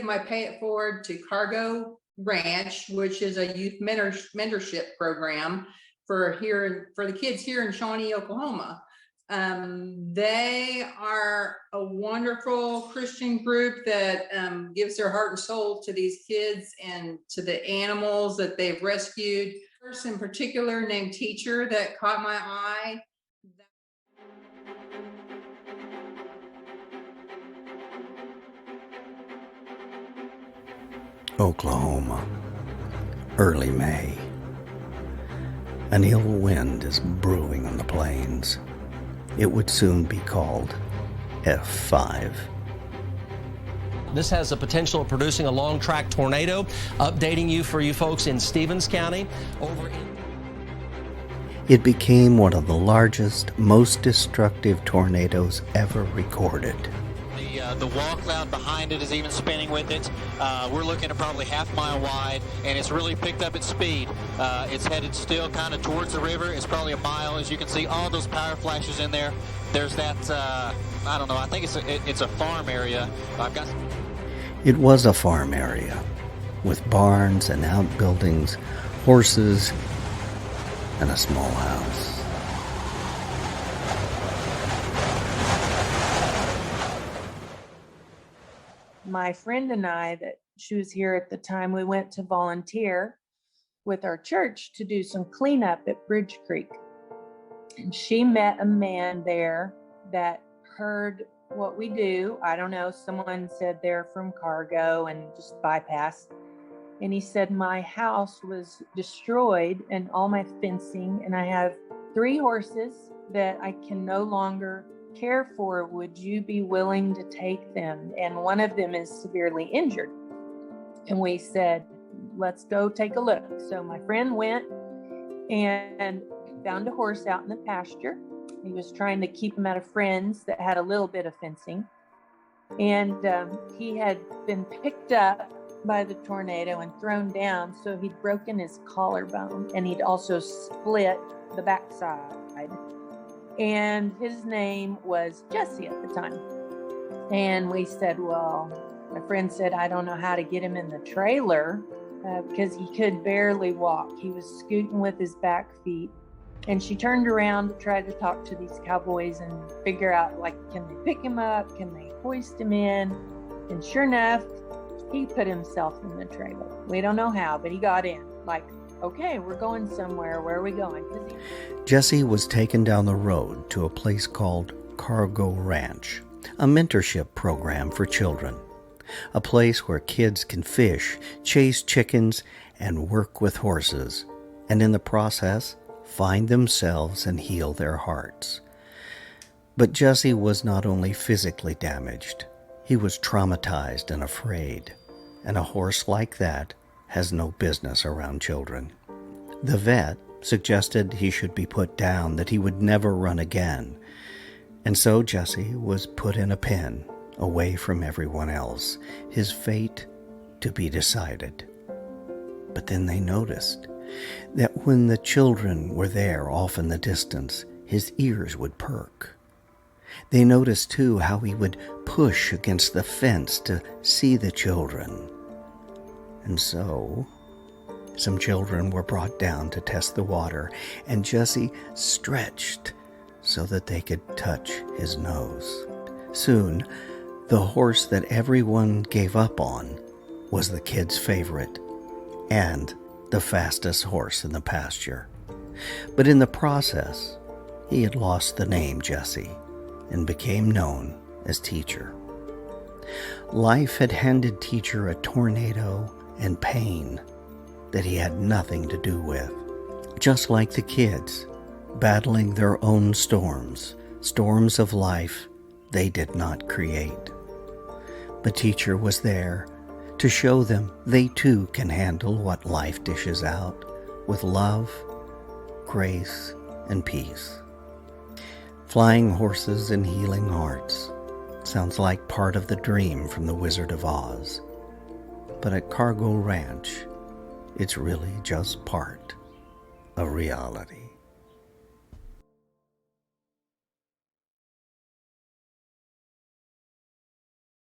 my pay it forward to Cargo Ranch, which is a youth mentorship program for the kids here in Shawnee, Oklahoma. They are a wonderful Christian group that gives their heart and soul to these kids and to the animals that they've rescued. A person in particular named Teacher that caught my eye. Oklahoma, early May. An ill wind is brewing on the plains. It would soon be called F5. This has the potential of producing a long-track tornado. Updating you for you folks in Stevens County. It became one of the largest, most destructive tornadoes ever recorded. The wall cloud behind it is even spinning with it. We're looking at probably half-mile wide, and it's really picked up its speed. It's headed still kind of towards the river. It's probably a mile. As you can see, all those power flashes in there. There's that, I don't know, I think it's a farm area. It was a farm area with barns and outbuildings, horses, and a small house. My friend and I, that she was here at the time, we went to volunteer with our church to do some cleanup at Bridge Creek. And she met a man there that heard what we do. I don't know, someone said they're from Cargo and just bypassed. And he said, my house was destroyed and all my fencing, and I have 3 horses that I can no longer care for. Would you be willing to take them? And one of them is severely injured. And we said, let's go take a look. So my friend went and found a horse out in the pasture. He was trying to keep him out of friends that had a little bit of fencing. And he had been picked up by the tornado and thrown down. So he'd broken his collarbone, and he'd also split the backside. And his name was Jesse at the time. And we said, well, my friend said, I don't know how to get him in the trailer because he could barely walk. He was scooting with his back feet. And she turned around to try to talk to these cowboys and figure out, like, can they pick him up? Can they hoist him in? And sure enough, he put himself in the trailer. We don't know how, but he got in. Like, okay, we're going somewhere. Where are we going? Jesse was taken down the road to a place called Cargo Ranch, a mentorship program for children, a place where kids can fish, chase chickens, and work with horses, and in the process, find themselves and heal their hearts. But Jesse was not only physically damaged, he was traumatized and afraid, and a horse like that has no business around children. The vet suggested he should be put down, that he would never run again. And so Jesse was put in a pen, away from everyone else, his fate to be decided. But then they noticed that when the children were there off in the distance, his ears would perk. They noticed too how he would push against the fence to see the children. And so some children were brought down to test the water, and Jesse stretched so that they could touch his nose. Soon, the horse that everyone gave up on was the kid's favorite and the fastest horse in the pasture. But in the process, he had lost the name Jesse and became known as Teacher. Life had handed Teacher a tornado and pain that he had nothing to do with. Just like the kids, battling their own storms of life they did not create. But Teacher was there to show them they too can handle what life dishes out with love, grace, and peace. Flying horses and healing hearts sounds like part of the dream from the Wizard of Oz. But at Cargo Ranch, it's really just part of reality.